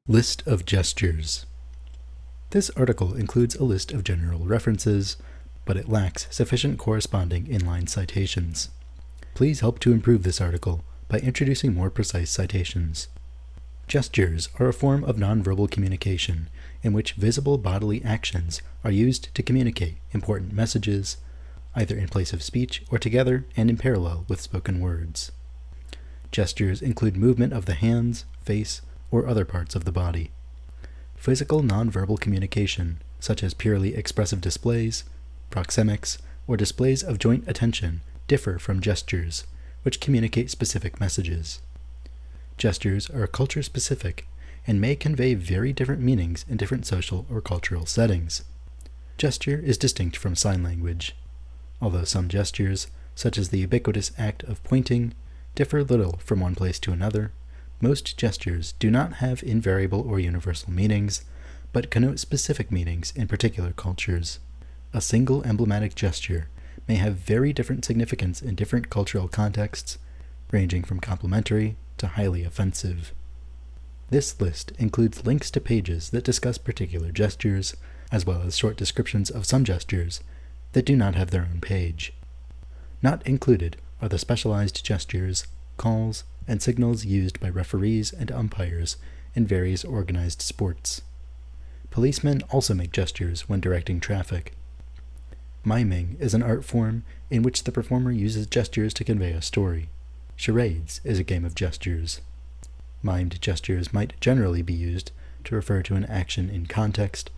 List of gestures. This article includes a list of general references, but it lacks sufficient corresponding inline citations. Please help to improve this article by introducing more precise citations. Gestures are a form of nonverbal communication in which visible bodily actions are used to communicate important messages, either in place of speech or together and in parallel with spoken words. Gestures include movement of the hands, face, or other parts of the body. Physical nonverbal communication, such as purely expressive displays, proxemics, or displays of joint attention, differ from gestures, which communicate specific messages. Gestures are culture-specific and may convey very different meanings in different social or cultural settings. Gesture is distinct from sign language, although some gestures, such as the ubiquitous act of pointing, differ little from one place to another. Most gestures do not have invariable or universal meanings, but connote specific meanings in particular cultures. A single emblematic gesture may have very different significance in different cultural contexts, ranging from complimentary to highly offensive. This list includes links to pages that discuss particular gestures, as well as short descriptions of some gestures that do not have their own page. Not included are the specialized gestures, calls, and signals used by referees and umpires in various organized sports. Policemen also make gestures when directing traffic. Miming is an art form in which the performer uses gestures to convey a story. Charades is a game of gestures. Mimed gestures might generally be used to refer to an action in context,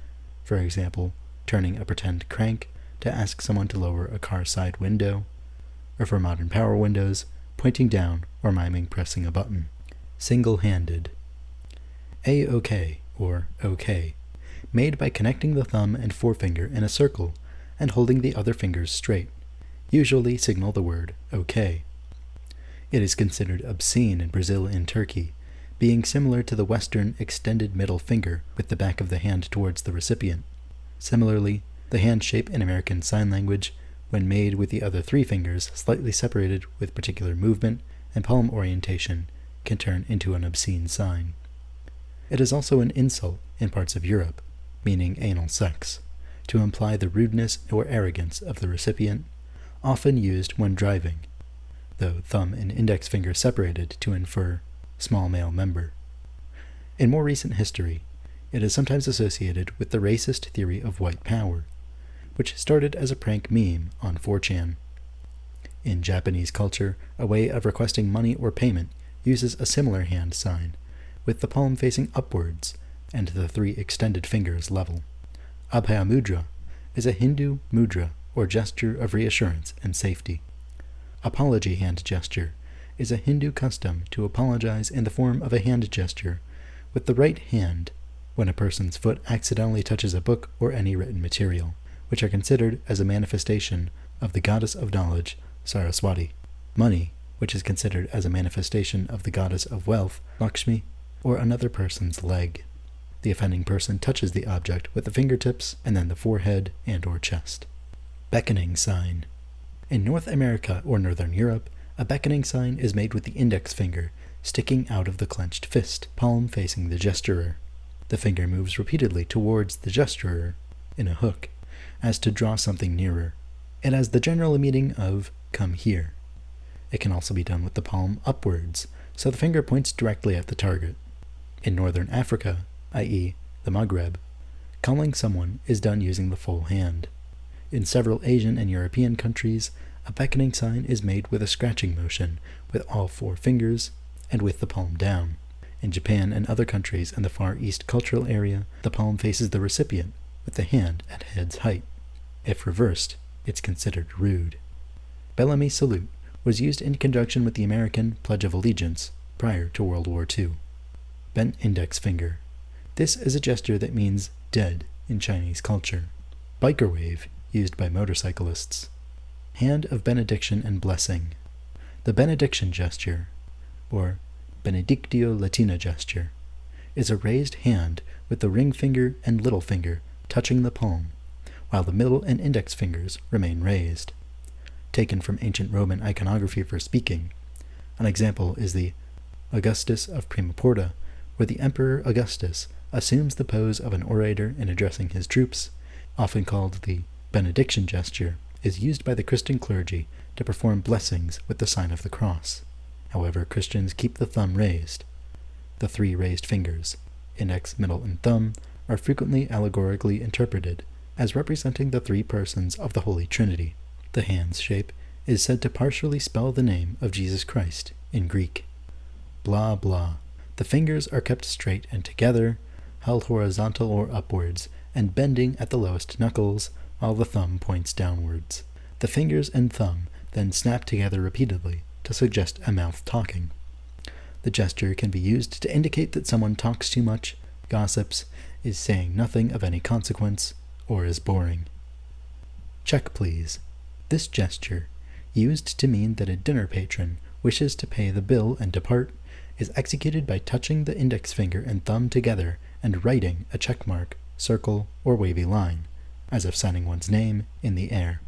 for example, turning a pretend crank to ask someone to lower a car side window, or for modern power windows, pointing down or miming pressing a button. Single-handed. A-OK, or OK, made by connecting the thumb and forefinger in a circle and holding the other fingers straight, usually signal the word OK. It is considered obscene in Brazil and Turkey, being similar to the Western extended middle finger with the back of the hand towards the recipient. Similarly, the hand shape in American Sign Language, when made with the other three fingers slightly separated with particular movement and palm orientation, can turn into an obscene sign. It is also an insult in parts of Europe, meaning anal sex, to imply the rudeness or arrogance of the recipient, often used when driving, though thumb and index finger separated to infer small male member. In more recent history, it is sometimes associated with the racist theory of white power, which started as a prank meme on 4chan. In Japanese culture, a way of requesting money or payment uses a similar hand sign, with the palm facing upwards and the three extended fingers level. Abhaya mudra is a Hindu mudra or gesture of reassurance and safety. Apology hand gesture is a Hindu custom to apologize in the form of a hand gesture with the right hand when a person's foot accidentally touches a book or any written material, which are considered as a manifestation of the goddess of knowledge, Saraswati. Money, which is considered as a manifestation of the goddess of wealth, Lakshmi, or another person's leg. The offending person touches the object with the fingertips and then the forehead and/or chest. Beckoning sign. In North America or Northern Europe, a beckoning sign is made with the index finger sticking out of the clenched fist, palm facing the gesturer. The finger moves repeatedly towards the gesturer in a hook, as to draw something nearer. It has the general meaning of "come here." It can also be done with the palm upwards, so the finger points directly at the target. In Northern Africa, i.e., the Maghreb, calling someone is done using the full hand. In several Asian and European countries, a beckoning sign is made with a scratching motion with all four fingers and with the palm down. In Japan and other countries in the Far East cultural area, the palm faces the recipient with the hand at head's height. If reversed, it's considered rude. Bellamy salute was used in conjunction with the American Pledge of Allegiance prior to World War II. Bent index finger. This is a gesture that means dead in Chinese culture. Biker wave, used by motorcyclists. Hand of benediction and blessing. The benediction gesture, or benedictio latina gesture, is a raised hand with the ring finger and little finger touching the palm, while the middle and index fingers remain raised. Taken from ancient Roman iconography for speaking, an example is the Augustus of Prima Porta, where the Emperor Augustus assumes the pose of an orator in addressing his troops, often called the benediction gesture, is used by the Christian clergy to perform blessings with the sign of the cross. However, Christians keep the thumb raised. The three raised fingers, index, middle, and thumb, are frequently allegorically interpreted as representing the three persons of the Holy Trinity. The hand's shape is said to partially spell the name of Jesus Christ in Greek. Blah blah. The fingers are kept straight and together, held horizontal or upwards, and bending at the lowest knuckles, while the thumb points downwards. The fingers and thumb then snap together repeatedly to suggest a mouth talking. The gesture can be used to indicate that someone talks too much, gossips, is saying nothing of any consequence, or is boring. Check, please. This gesture, used to mean that a dinner patron wishes to pay the bill and depart, is executed by touching the index finger and thumb together and writing a check mark, circle, or wavy line, as if signing one's name, in the air.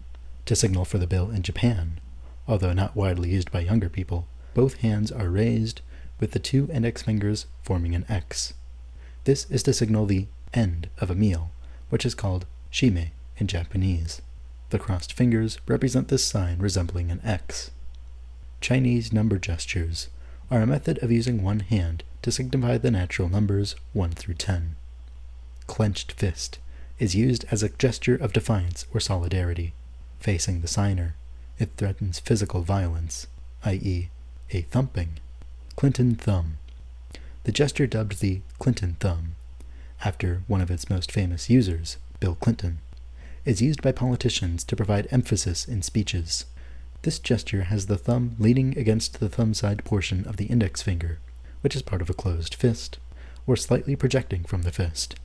To signal for the bill in Japan, although not widely used by younger people, both hands are raised, with the two index fingers forming an X. This is to signal the end of a meal, which is called shime in Japanese. The crossed fingers represent this sign resembling an X. Chinese number gestures are a method of using one hand to signify the natural numbers 1 through 10. Clenched fist is used as a gesture of defiance or solidarity. Facing the signer, it threatens physical violence, i.e., a thumping. Clinton thumb. The gesture dubbed the Clinton thumb, after one of its most famous users, Bill Clinton, is used by politicians to provide emphasis in speeches. This gesture has the thumb leaning against the thumb side portion of the index finger, which is part of a closed fist, or slightly projecting from the fist.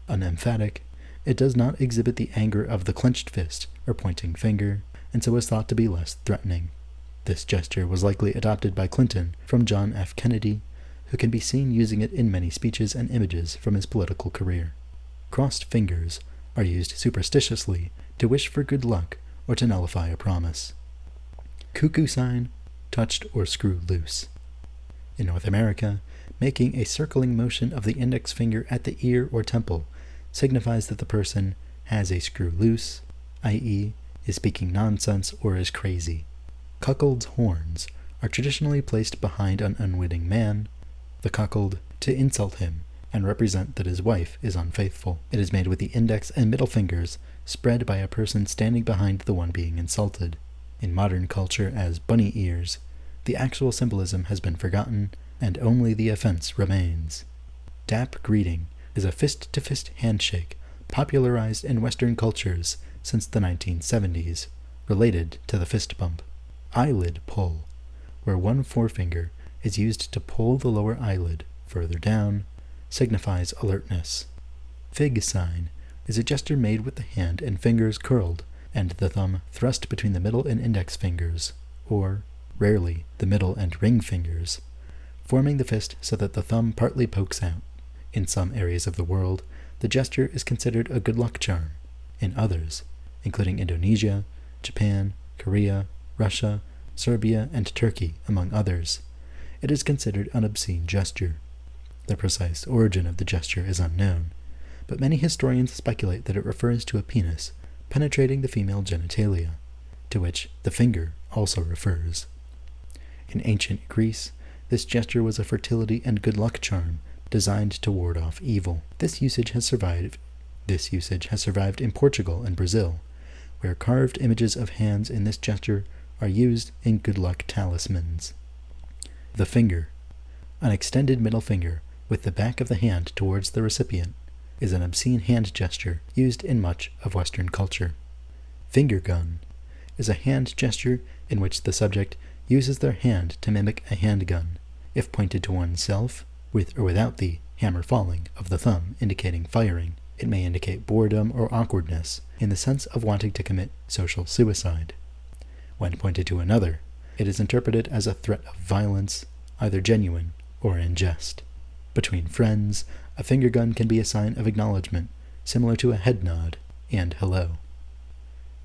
Unemphatic, it does not exhibit the anger of the clenched fist or pointing finger, and so is thought to be less threatening. This gesture was likely adopted by Clinton from John F. Kennedy, who can be seen using it in many speeches and images from his political career. Crossed fingers are used superstitiously to wish for good luck or to nullify a promise. Cuckoo sign, touched or screw loose. In North America, making a circling motion of the index finger at the ear or temple signifies that the person has a screw loose, i.e., is speaking nonsense or is crazy. Cuckold's horns are traditionally placed behind an unwitting man, the cuckold, to insult him and represent that his wife is unfaithful. It is made with the index and middle fingers spread by a person standing behind the one being insulted. In modern culture as bunny ears, the actual symbolism has been forgotten and only the offense remains. Dap greeting is a fist-to-fist handshake popularized in Western cultures since the 1970s, related to the fist bump. Eyelid pull, where one forefinger is used to pull the lower eyelid further down, signifies alertness. Fig sign is a gesture made with the hand and fingers curled and the thumb thrust between the middle and index fingers, or, rarely, the middle and ring fingers, forming the fist so that the thumb partly pokes out. In some areas of the world, the gesture is considered a good luck charm. In others, including Indonesia, Japan, Korea, Russia, Serbia, and Turkey, among others, it is considered an obscene gesture. The precise origin of the gesture is unknown, but many historians speculate that it refers to a penis penetrating the female genitalia, to which the finger also refers. In ancient Greece, this gesture was a fertility and good luck charm designed to ward off evil. This usage has survived in Portugal and Brazil, where carved images of hands in this gesture are used in good luck talismans. The finger, an extended middle finger with the back of the hand towards the recipient, is an obscene hand gesture used in much of Western culture. Finger gun is a hand gesture in which the subject uses their hand to mimic a handgun, if pointed to oneself, with or without the hammer falling of the thumb indicating firing. It may indicate boredom or awkwardness in the sense of wanting to commit social suicide. When pointed to another, it is interpreted as a threat of violence, either genuine or in jest. Between friends, a finger gun can be a sign of acknowledgement, similar to a head nod and hello.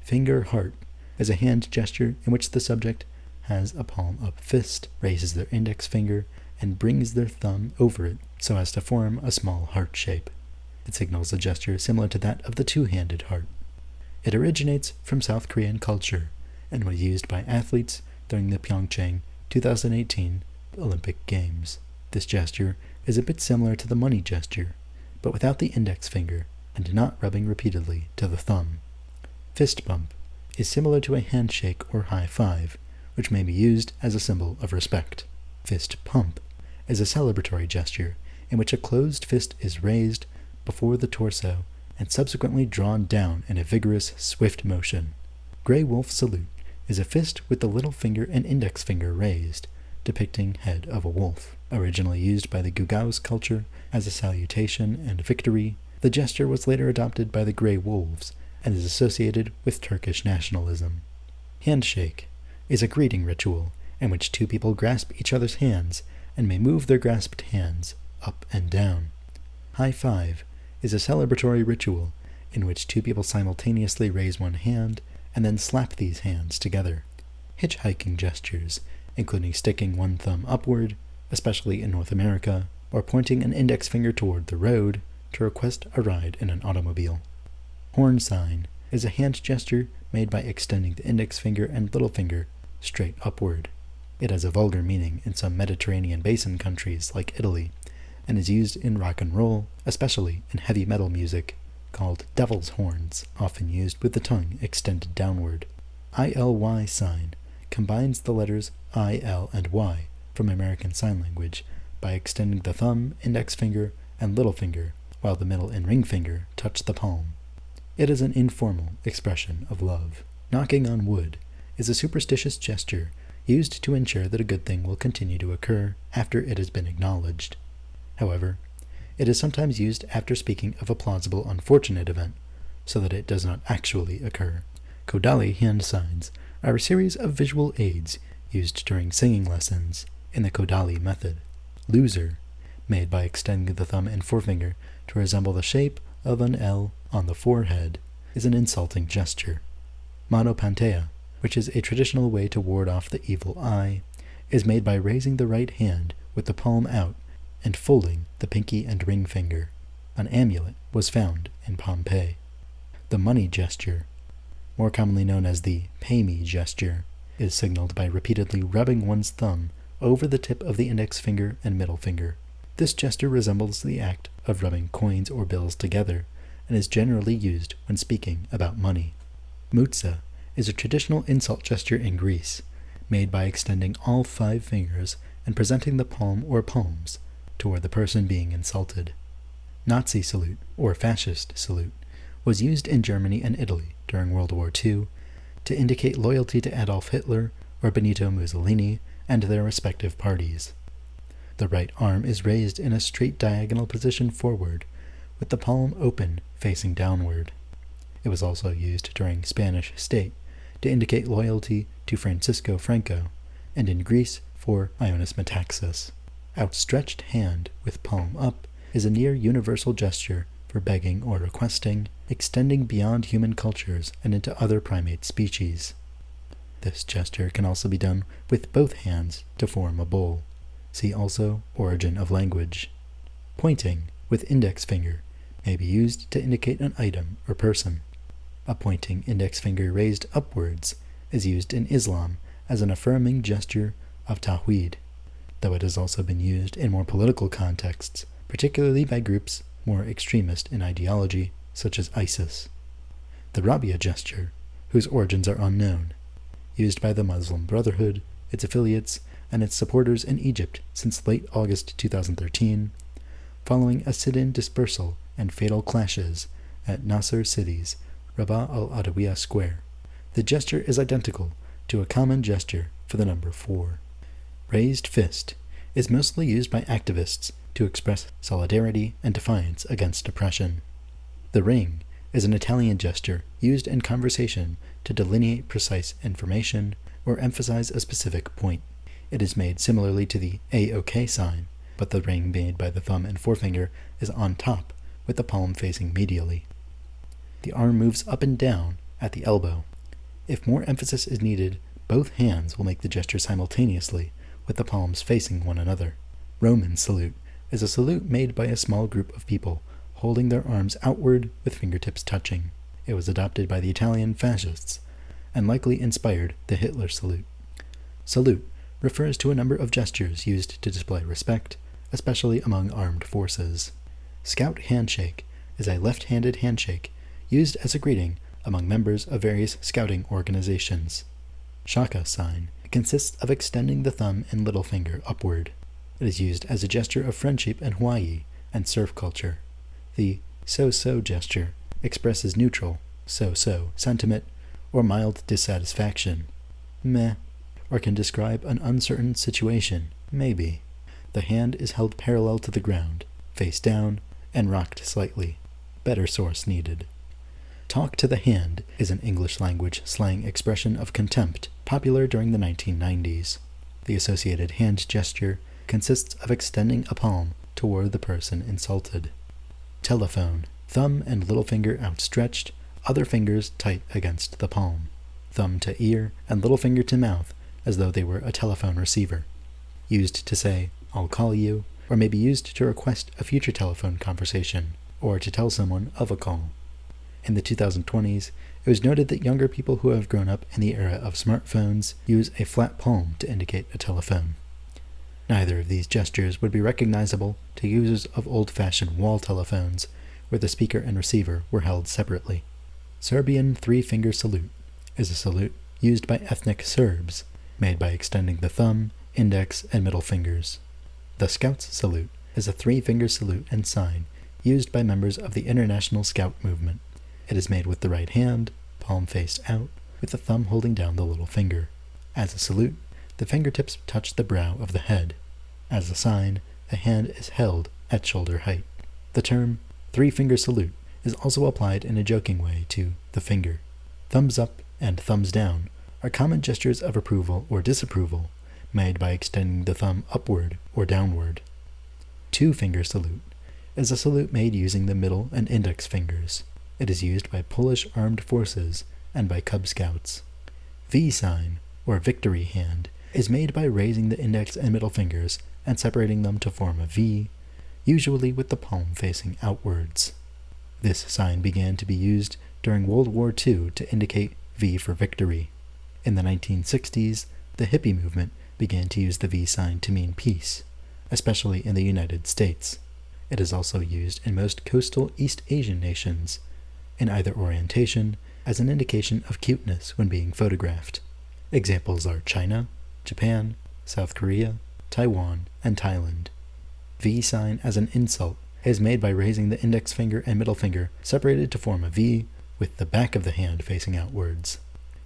Finger heart is a hand gesture in which the subject has a palm-up fist, raises their index finger, and brings their thumb over it so as to form a small heart shape. It signals a gesture similar to that of the two-handed heart. It originates from South Korean culture and was used by athletes during the Pyeongchang 2018 Olympic Games. This gesture is a bit similar to the money gesture, but without the index finger and not rubbing repeatedly to the thumb. Fist bump is similar to a handshake or high five, which may be used as a symbol of respect. Fist pump is a celebratory gesture in which a closed fist is raised before the torso and subsequently drawn down in a vigorous, swift motion. Gray wolf salute is a fist with the little finger and index finger raised, depicting head of a wolf. Originally used by the Gugaos culture as a salutation and victory, the gesture was later adopted by the Grey Wolves and is associated with Turkish nationalism. Handshake is a greeting ritual in which two people grasp each other's hands and may move their grasped hands up and down. High five is a celebratory ritual in which two people simultaneously raise one hand and then slap these hands together. Hitchhiking gestures, including sticking one thumb upward, especially in North America, or pointing an index finger toward the road to request a ride in an automobile. Horn sign is a hand gesture made by extending the index finger and little finger straight upward. It has a vulgar meaning in some Mediterranean basin countries like Italy, and is used in rock and roll, especially in heavy metal music, called devil's horns, often used with the tongue extended downward. ILY sign combines the letters I, L, and Y from American Sign Language by extending the thumb, index finger, and little finger, while the middle and ring finger touch the palm. It is an informal expression of love. Knocking on wood is a superstitious gesture used to ensure that a good thing will continue to occur after it has been acknowledged. However, it is sometimes used after speaking of a plausible unfortunate event, so that it does not actually occur. Kodali hand signs are a series of visual aids used during singing lessons in the Kodali method. Loser, made by extending the thumb and forefinger to resemble the shape of an L on the forehead, is an insulting gesture. Monopantea, which is a traditional way to ward off the evil eye, is made by raising the right hand with the palm out and folding the pinky and ring finger. An amulet was found in Pompeii. The money gesture, more commonly known as the pay me gesture, is signaled by repeatedly rubbing one's thumb over the tip of the index finger and middle finger. This gesture resembles the act of rubbing coins or bills together and is generally used when speaking about money. Moutsa is a traditional insult gesture in Greece, made by extending all 5 fingers and presenting the palm or palms toward the person being insulted. Nazi salute, or fascist salute, was used in Germany and Italy during World War II to indicate loyalty to Adolf Hitler or Benito Mussolini and their respective parties. The right arm is raised in a straight diagonal position forward, with the palm open facing downward. It was also used during Spanish state to indicate loyalty to Francisco Franco, and in Greece for Ioannis Metaxas. Outstretched hand with palm up is a near universal gesture for begging or requesting, extending beyond human cultures and into other primate species. This gesture can also be done with both hands to form a bowl. See also origin of language. Pointing with index finger may be used to indicate an item or person. A pointing index finger raised upwards is used in Islam as an affirming gesture of tawhid, though it has also been used in more political contexts, particularly by groups more extremist in ideology, such as ISIS. The Rabia gesture, whose origins are unknown, used by the Muslim Brotherhood, its affiliates, and its supporters in Egypt since late August 2013, following a sit-in dispersal and fatal clashes at Nasser City's Rabaa al-Adawiya Square. The gesture is identical to a common gesture for the number 4. Raised fist is mostly used by activists to express solidarity and defiance against oppression. The ring is an Italian gesture used in conversation to delineate precise information or emphasize a specific point. It is made similarly to the A-OK sign, but the ring made by the thumb and forefinger is on top, with the palm facing medially. The arm moves up and down at the elbow. If more emphasis is needed, both hands will make the gesture simultaneously, with the palms facing one another. Roman salute is a salute made by a small group of people holding their arms outward with fingertips touching. It was adopted by the Italian fascists and likely inspired the Hitler salute. Salute refers to a number of gestures used to display respect, especially among armed forces. Scout handshake is a left-handed handshake used as a greeting among members of various scouting organizations. Shaka sign consists of extending the thumb and little finger upward. It is used as a gesture of friendship in Hawaii and surf culture. The so-so gesture expresses neutral, so-so sentiment or mild dissatisfaction, meh, or can describe an uncertain situation, maybe. The hand is held parallel to the ground, face down, and rocked slightly. Better source needed. Talk to the hand is an English language slang expression of contempt popular during the 1990s. The associated hand gesture consists of extending a palm toward the person insulted. Telephone, thumb and little finger outstretched, other fingers tight against the palm. Thumb to ear and little finger to mouth as though they were a telephone receiver. Used to say, "I'll call you," or may be used to request a future telephone conversation, or to tell someone of a call. In the 2020s, it was noted that younger people who have grown up in the era of smartphones use a flat palm to indicate a telephone. Neither of these gestures would be recognizable to users of old-fashioned wall telephones, where the speaker and receiver were held separately. Serbian three-finger salute is a salute used by ethnic Serbs, made by extending the thumb, index, and middle fingers. The Scouts salute is a three-finger salute and sign used by members of the International Scout movement. It is made with the right hand, palm faced out, with the thumb holding down the little finger. As a salute, the fingertips touch the brow of the head. As a sign, the hand is held at shoulder height. The term three-finger salute is also applied in a joking way to the finger. Thumbs up and thumbs down are common gestures of approval or disapproval made by extending the thumb upward or downward. Two-finger salute is a salute made using the middle and index fingers. It is used by Polish armed forces and by Cub Scouts. V sign, or victory hand, is made by raising the index and middle fingers and separating them to form a V, usually with the palm facing outwards. This sign began to be used during World War II to indicate V for victory. In the 1960s, the hippie movement began to use the V sign to mean peace, especially in the United States. It is also used in most coastal East Asian nations, in either orientation, as an indication of cuteness when being photographed. Examples are China, Japan, South Korea, Taiwan, and Thailand. V sign as an insult is made by raising the index finger and middle finger separated to form a V with the back of the hand facing outwards.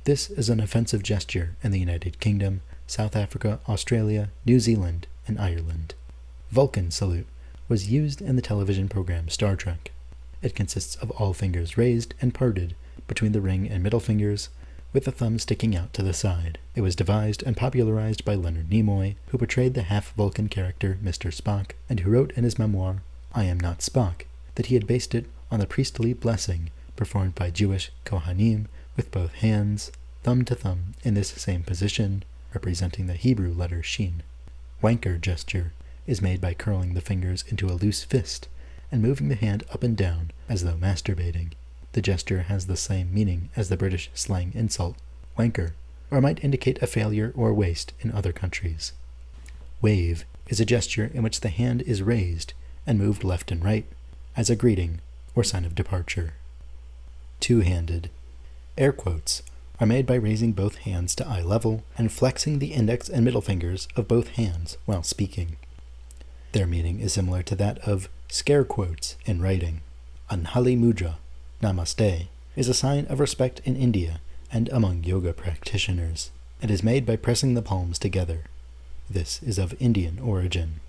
This is an offensive gesture in the United Kingdom, South Africa, Australia, New Zealand, and Ireland. Vulcan salute was used in the television program Star Trek. It consists of all fingers raised and parted between the ring and middle fingers, with the thumb sticking out to the side. It was devised and popularized by Leonard Nimoy, who portrayed the half-Vulcan character Mr. Spock, and who wrote in his memoir, I Am Not Spock, that he had based it on the priestly blessing performed by Jewish Kohanim with both hands, thumb to thumb, in this same position, representing the Hebrew letter Shin. Wanker gesture is made by curling the fingers into a loose fist and moving the hand up and down as though masturbating. The gesture has the same meaning as the British slang insult, wanker, or might indicate a failure or waste in other countries. Wave is a gesture in which the hand is raised and moved left and right as a greeting or sign of departure. Two-handed. Air quotes are made by raising both hands to eye level and flexing the index and middle fingers of both hands while speaking. Their meaning is similar to that of scare quotes in writing. Anjali Mudra, Namaste, is a sign of respect in India and among yoga practitioners. It is made by pressing the palms together. This is of Indian origin.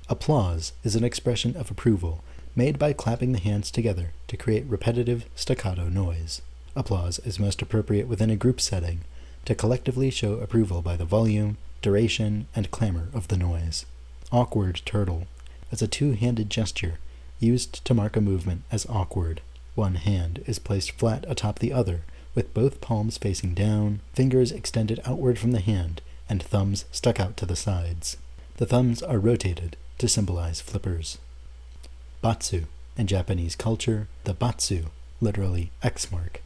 Applause is an expression of approval made by clapping the hands together to create repetitive staccato noise. Applause is most appropriate within a group setting to collectively show approval by the volume, duration, and clamor of the noise. Awkward turtle is a two-handed gesture used to mark a movement as awkward. One hand is placed flat atop the other, with both palms facing down, fingers extended outward from the hand, and thumbs stuck out to the sides. The thumbs are rotated to symbolize flippers. Batsu. In Japanese culture, the batsu, literally X mark,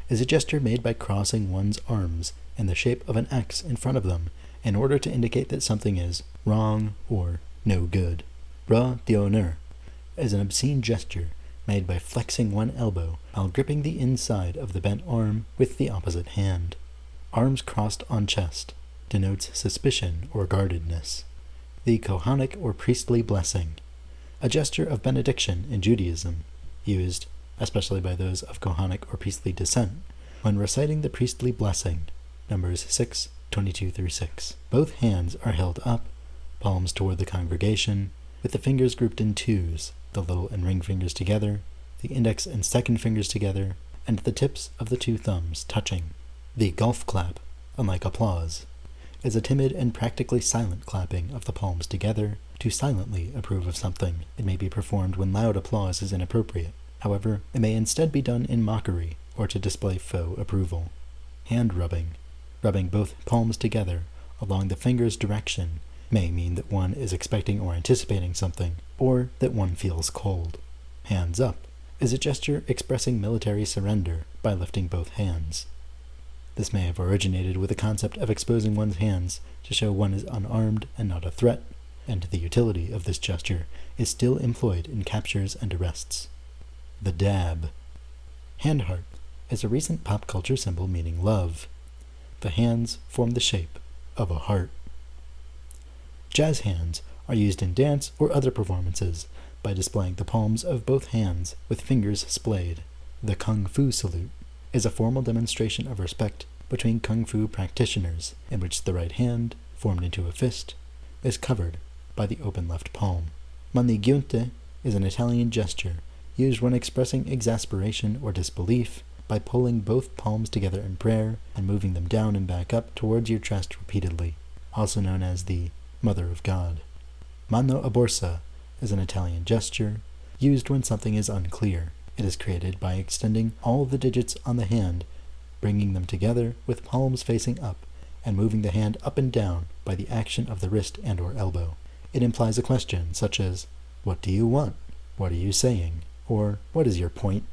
is a gesture made by crossing one's arms in the shape of an X in front of them in order to indicate that something is wrong or no good. Bras d'honneur is an obscene gesture made by flexing one elbow while gripping the inside of the bent arm with the opposite hand. Arms crossed on chest denotes suspicion or guardedness. The Kohanic or priestly blessing, a gesture of benediction in Judaism, used, especially by those of Kohanic or priestly descent, when reciting the priestly blessing, Numbers 6:22-6. Both hands are held up, palms toward the congregation, with the fingers grouped in twos, the little and ring fingers together, the index and second fingers together, and the tips of the two thumbs touching. The golf clap, unlike applause, is a timid and practically silent clapping of the palms together to silently approve of something. It may be performed when loud applause is inappropriate. However, it may instead be done in mockery or to display faux approval. Hand rubbing, rubbing both palms together along the finger's direction, may mean that one is expecting or anticipating something, or that one feels cold. Hands up is a gesture expressing military surrender by lifting both hands. This may have originated with the concept of exposing one's hands to show one is unarmed and not a threat, and the utility of this gesture is still employed in captures and arrests. The dab. Hand heart is a recent pop culture symbol meaning love. The hands form the shape of a heart. Jazz hands are used in dance or other performances by displaying the palms of both hands with fingers splayed. The kung fu salute is a formal demonstration of respect between kung fu practitioners in which the right hand, formed into a fist, is covered by the open left palm. Mani giunte is an Italian gesture used when expressing exasperation or disbelief by pulling both palms together in prayer and moving them down and back up towards your chest repeatedly, also known as the Mother of God. Mano a borsa is an Italian gesture used when something is unclear. It is created by extending all the digits on the hand, bringing them together with palms facing up, and moving the hand up and down by the action of the wrist and or elbow. It implies a question such as, "What do you want? What are you saying?" or "What is your point?"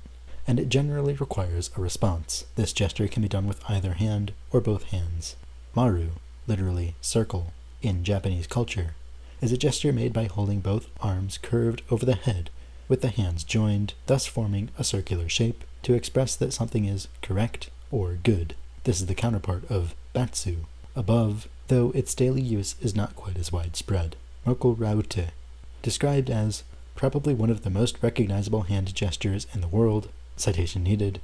And it generally requires a response. This gesture can be done with either hand or both hands. Maru, literally circle, in Japanese culture, is a gesture made by holding both arms curved over the head with the hands joined, thus forming a circular shape to express that something is correct or good. This is the counterpart of batsu, above, though its daily use is not quite as widespread. Moko raute, described as probably one of the most recognizable hand gestures in the world, citation needed.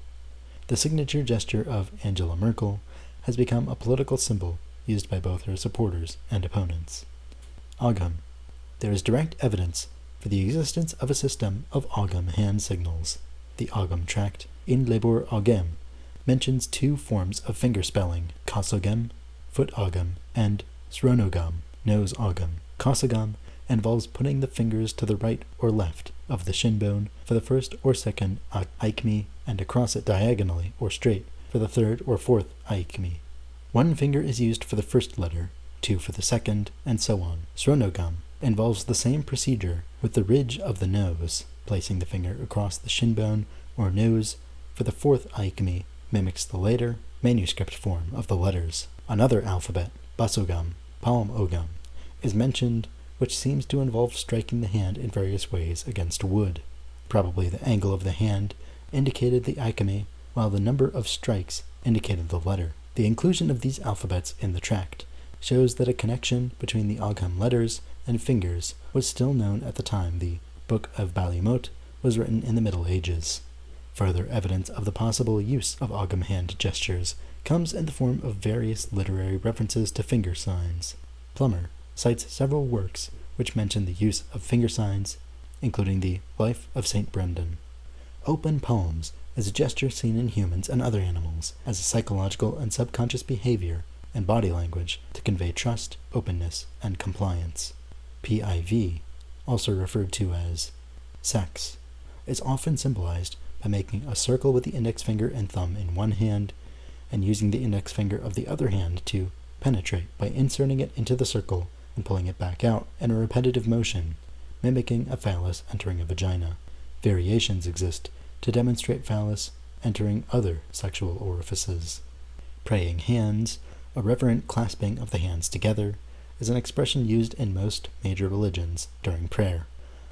The signature gesture of Angela Merkel has become a political symbol used by both her supporters and opponents. Agam. There is direct evidence for the existence of a system of Agam hand signals. The Agam tract, in Lebor Agam, mentions two forms of finger spelling, kasogam, foot agam, and sronogam, nose agam. Kasogam involves putting the fingers to the right or left of the shin bone for the first or second aikmi and across it diagonally or straight for the third or fourth aikmi. One finger is used for the first letter, two for the second, and so on. Sronogam involves the same procedure with the ridge of the nose. Placing the finger across the shin bone or nose for the fourth aikmi mimics the later manuscript form of the letters. Another alphabet, basogam, palm ogam, is mentioned, which seems to involve striking the hand in various ways against wood. Probably the angle of the hand indicated the aikmi, while the number of strikes indicated the letter. The inclusion of these alphabets in the tract shows that a connection between the Agam letters and fingers was still known at the time the Book of Balimot was written in the Middle Ages. Further evidence of the possible use of Agam hand gestures comes in the form of various literary references to finger signs. Plummer cites several works which mention the use of finger signs, including the Life of St. Brendan. Open palms is a gesture seen in humans and other animals as a psychological and subconscious behavior and body language to convey trust, openness, and compliance. PIV, also referred to as sex, is often symbolized by making a circle with the index finger and thumb in one hand and using the index finger of the other hand to penetrate by inserting it into the circle and pulling it back out in a repetitive motion, mimicking a phallus entering a vagina. Variations exist to demonstrate phallus entering other sexual orifices. Praying hands, a reverent clasping of the hands together, is an expression used in most major religions during prayer.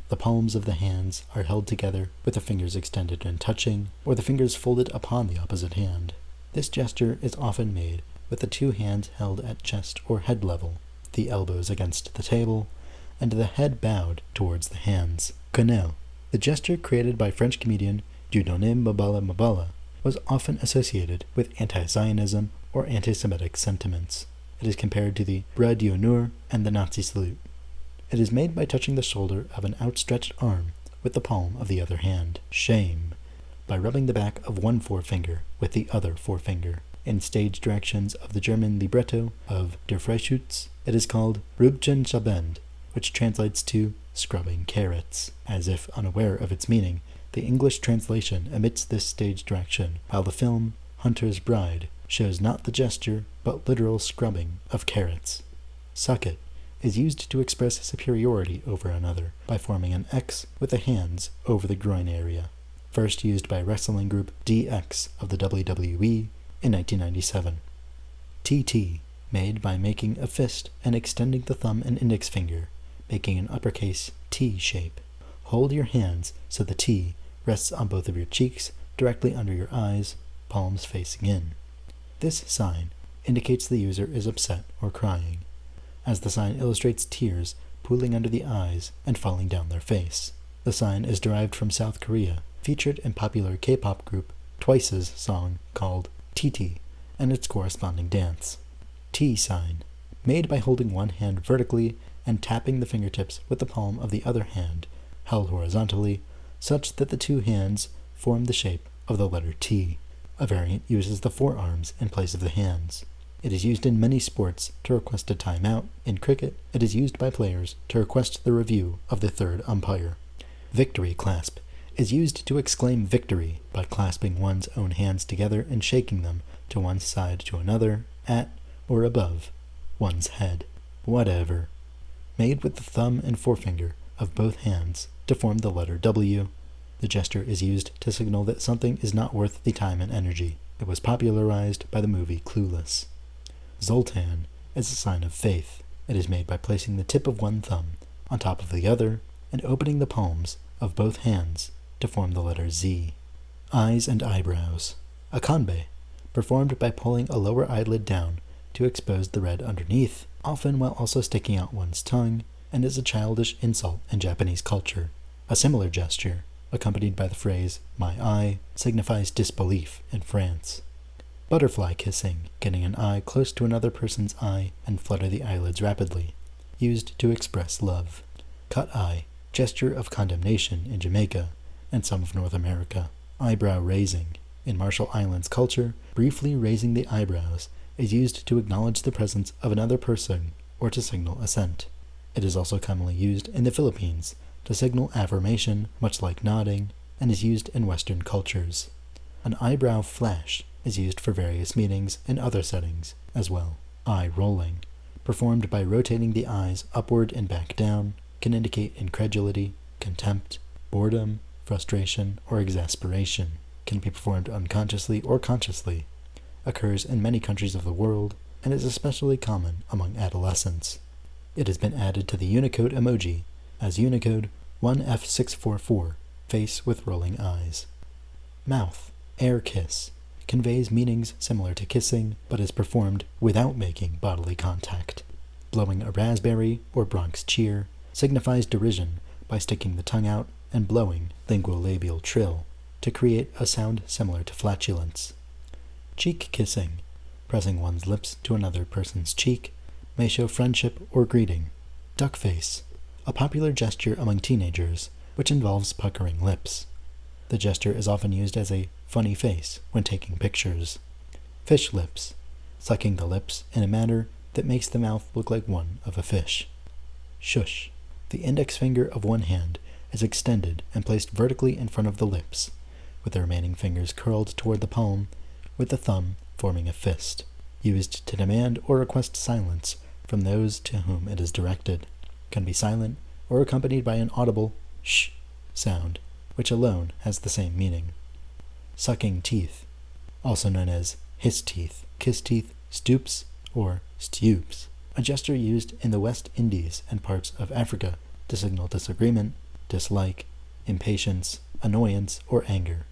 The palms of the hands are held together with the fingers extended and touching, or the fingers folded upon the opposite hand. This gesture is often made with the two hands held at chest or head level, the elbows against the table, and the head bowed towards the hands. Quenelle, the gesture created by French comedian Dieudonné Mabala, was often associated with anti-Zionism or anti-Semitic sentiments. It is compared to the bras d'honneur and the Nazi salute. It is made by touching the shoulder of an outstretched arm with the palm of the other hand. Shame, by rubbing the back of one forefinger with the other forefinger. In stage directions of the German libretto of Der Freischütz, it is called Rübchen Schabend, which translates to scrubbing carrots. As if unaware of its meaning, the English translation omits this stage direction, while the film Hunter's Bride shows not the gesture, but literal scrubbing of carrots. Suck it is used to express superiority over another by forming an X with the hands over the groin area. First used by wrestling group DX of the WWE in 1997. TT, made by making a fist and extending the thumb and index finger, making an uppercase T shape. Hold your hands so the T rests on both of your cheeks directly under your eyes, palms facing in. This sign indicates the user is upset or crying, as the sign illustrates tears pooling under the eyes and falling down their face. The sign is derived from South Korea, featured in popular K-pop group Twice's song called TT and its corresponding dance. T sign, made by holding one hand vertically and tapping the fingertips with the palm of the other hand, held horizontally, such that the two hands form the shape of the letter T. A variant uses the forearms in place of the hands. It is used in many sports to request a timeout. In cricket, it is used by players to request the review of the third umpire. Victory clasp is used to exclaim victory by clasping one's own hands together and shaking them to one side to another, at or above one's head. Whatever. Made with the thumb and forefinger of both hands to form the letter W. The gesture is used to signal that something is not worth the time and energy. It was popularized by the movie Clueless. Zoltan is a sign of faith. It is made by placing the tip of one thumb on top of the other and opening the palms of both hands to form the letter Z. Eyes and eyebrows. A kanbei, performed by pulling a lower eyelid down to expose the red underneath, often while also sticking out one's tongue, and is a childish insult in Japanese culture. A similar gesture, accompanied by the phrase, my eye, signifies disbelief in France. Butterfly kissing, getting an eye close to another person's eye and flutter the eyelids rapidly, used to express love. Cut eye, gesture of condemnation in Jamaica and some of North America. Eyebrow raising. In Marshall Islands culture, briefly raising the eyebrows is used to acknowledge the presence of another person or to signal assent. It is also commonly used in the Philippines to signal affirmation, much like nodding, and is used in Western cultures. An eyebrow flash is used for various meanings in other settings as well. Eye rolling, performed by rotating the eyes upward and back down, can indicate incredulity, contempt, boredom, frustration, or exasperation. Can be performed unconsciously or consciously, occurs in many countries of the world, and is especially common among adolescents. It has been added to the Unicode emoji as Unicode 1F644, face with rolling eyes. Mouth, air kiss, conveys meanings similar to kissing, but is performed without making bodily contact. Blowing a raspberry or Bronx cheer signifies derision by sticking the tongue out and blowing linguolabial trill to create a sound similar to flatulence. Cheek kissing, pressing one's lips to another person's cheek, may show friendship or greeting. Duck face, a popular gesture among teenagers, which involves puckering lips. The gesture is often used as a funny face when taking pictures. Fish lips, sucking the lips in a manner that makes the mouth look like one of a fish. Shush, the index finger of one hand is extended and placed vertically in front of the lips, with the remaining fingers curled toward the palm, with the thumb forming a fist, used to demand or request silence from those to whom it is directed, can be silent or accompanied by an audible sh sound, which alone has the same meaning. Sucking teeth, also known as hiss teeth, kiss teeth, stoops, or stoops, a gesture used in the West Indies and parts of Africa to signal disagreement, dislike, impatience, annoyance, or anger.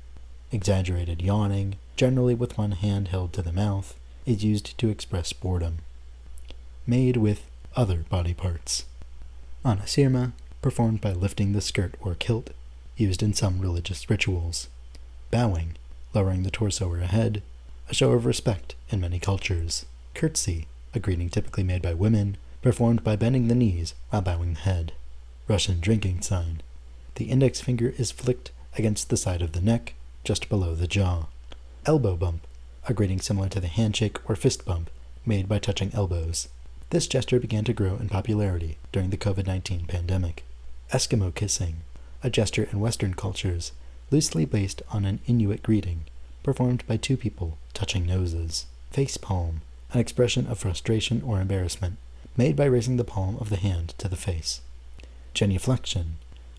Exaggerated yawning, generally with one hand held to the mouth, is used to express boredom. Made with other body parts. Anasirma, performed by lifting the skirt or kilt, used in some religious rituals. Bowing, lowering the torso or head, a show of respect in many cultures. Curtsy, a greeting typically made by women, performed by bending the knees while bowing the head. Russian drinking sign. The index finger is flicked against the side of the neck, just below the jaw. Elbow bump, a greeting similar to the handshake or fist bump, made by touching elbows. This gesture began to grow in popularity during the COVID-19 pandemic. Eskimo kissing, a gesture in Western cultures, loosely based on an Inuit greeting, performed by two people touching noses. Face palm, an expression of frustration or embarrassment, made by raising the palm of the hand to the face. Genuflection,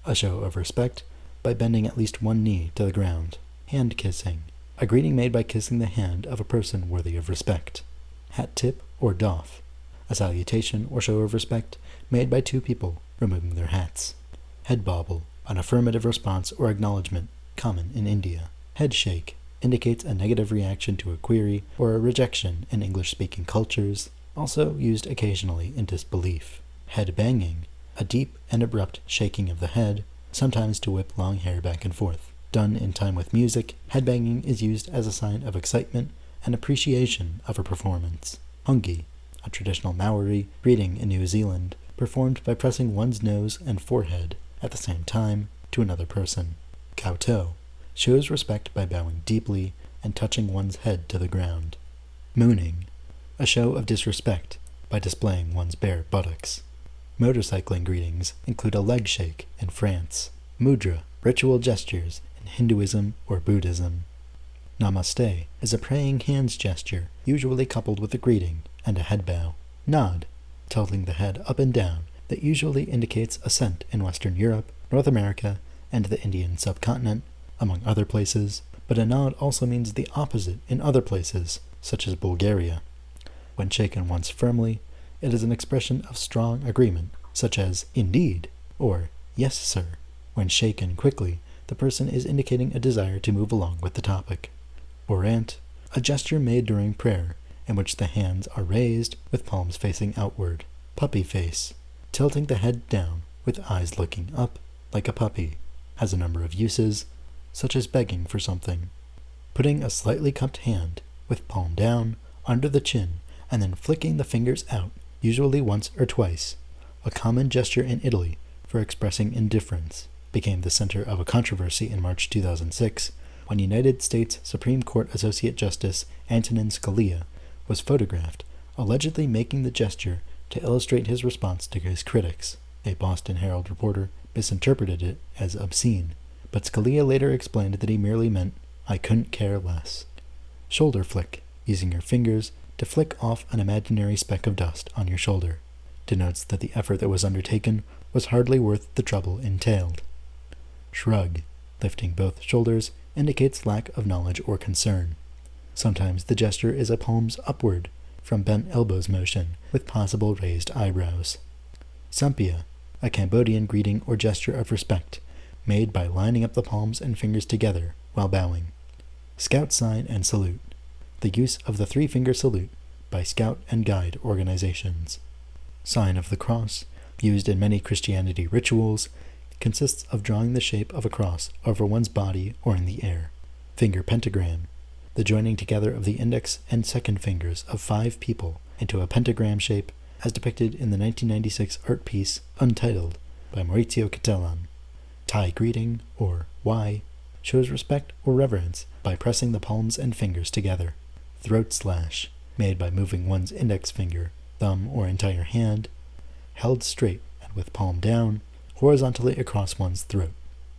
a show of respect by bending at least one knee to the ground. Hand kissing, a greeting made by kissing the hand of a person worthy of respect. Hat tip or doff, a salutation or show of respect made by two people removing their hats. Head bobble, an affirmative response or acknowledgement, common in India. Head shake indicates a negative reaction to a query or a rejection in English-speaking cultures, also used occasionally in disbelief. Head banging, a deep and abrupt shaking of the head, sometimes to whip long hair back and forth. Done in time with music, headbanging is used as a sign of excitement and appreciation of a performance. Hungi, a traditional Maori greeting in New Zealand, performed by pressing one's nose and forehead at the same time to another person. Kowtow, shows respect by bowing deeply and touching one's head to the ground. Mooning, a show of disrespect by displaying one's bare buttocks. Motorcycling greetings include a leg shake in France. Mudra, ritual gestures in Hinduism or Buddhism. Namaste is a praying hands gesture, usually coupled with a greeting and a head bow. Nod, tilting the head up and down, that usually indicates assent in Western Europe, North America, and the Indian subcontinent, among other places, but a nod also means the opposite in other places, such as Bulgaria. When shaken once firmly, it is an expression of strong agreement, such as indeed or yes, sir. When shaken quickly, the person is indicating a desire to move along with the topic. Orant, a gesture made during prayer, in which the hands are raised with palms facing outward. Puppy face, tilting the head down with eyes looking up like a puppy, has a number of uses, such as begging for something. Putting a slightly cupped hand with palm down under the chin and then flicking the fingers out, usually once or twice, a common gesture in Italy for expressing indifference, became the center of a controversy in March 2006 when United States Supreme Court Associate Justice Antonin Scalia was photographed allegedly making the gesture to illustrate his response to his critics. A Boston Herald reporter misinterpreted it as obscene, but Scalia later explained that he merely meant, "I couldn't care less." Shoulder flick, using your fingers to flick off an imaginary speck of dust on your shoulder, denotes that the effort that was undertaken was hardly worth the trouble entailed. Shrug, lifting both shoulders, indicates lack of knowledge or concern. Sometimes the gesture is a palms upward from bent elbows motion with possible raised eyebrows. Sampia, a Cambodian greeting or gesture of respect, made by lining up the palms and fingers together while bowing. Scout sign and salute, the use of the three-finger salute by Scout and Guide organizations. Sign of the cross, used in many Christianity rituals, consists of drawing the shape of a cross over one's body or in the air. Finger pentagram, the joining together of the index and second fingers of 5 people into a pentagram shape as depicted in the 1996 art piece Untitled by Maurizio Cattelan. Thai greeting, or Y, shows respect or reverence by pressing the palms and fingers together. Throat slash, made by moving one's index finger, thumb, or entire hand, held straight and with palm down, horizontally across one's throat.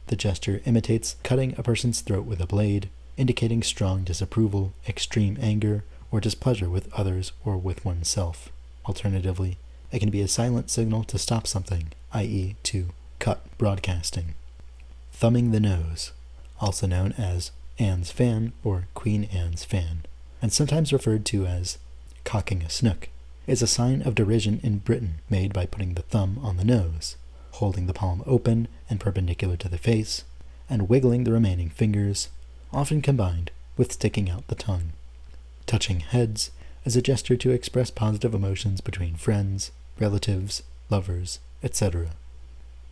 The gesture imitates cutting a person's throat with a blade, indicating strong disapproval, extreme anger, or displeasure with others or with oneself. Alternatively, It can be a silent signal to stop something, i.e. to cut broadcasting. Thumbing the nose, also known as Anne's fan or Queen Anne's fan, and sometimes referred to as cocking a snook, is a sign of derision in Britain made by putting the thumb on the nose, holding the palm open and perpendicular to the face, and wiggling the remaining fingers, often combined with sticking out the tongue. Touching heads is a gesture to express positive emotions between friends, relatives, lovers, etc.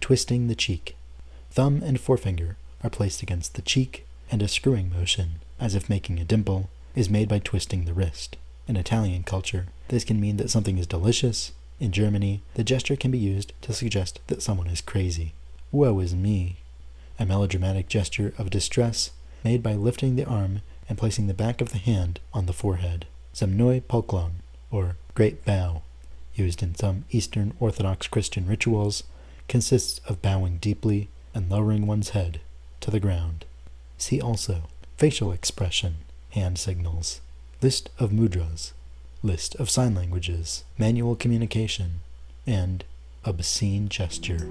Twisting the cheek. Thumb and forefinger are placed against the cheek, and a screwing motion, as if making a dimple, is made by twisting the wrist. In Italian culture, this can mean that something is delicious. In Germany, the gesture can be used to suggest that someone is crazy. Woe is me. A melodramatic gesture of distress made by lifting the arm and placing the back of the hand on the forehead. Zemnoi poklon, or great bow, used in some Eastern Orthodox Christian rituals, consists of bowing deeply and lowering one's head to the ground. See also facial expression, hand signals, list of mudras, list of sign languages, manual communication, and obscene gesture.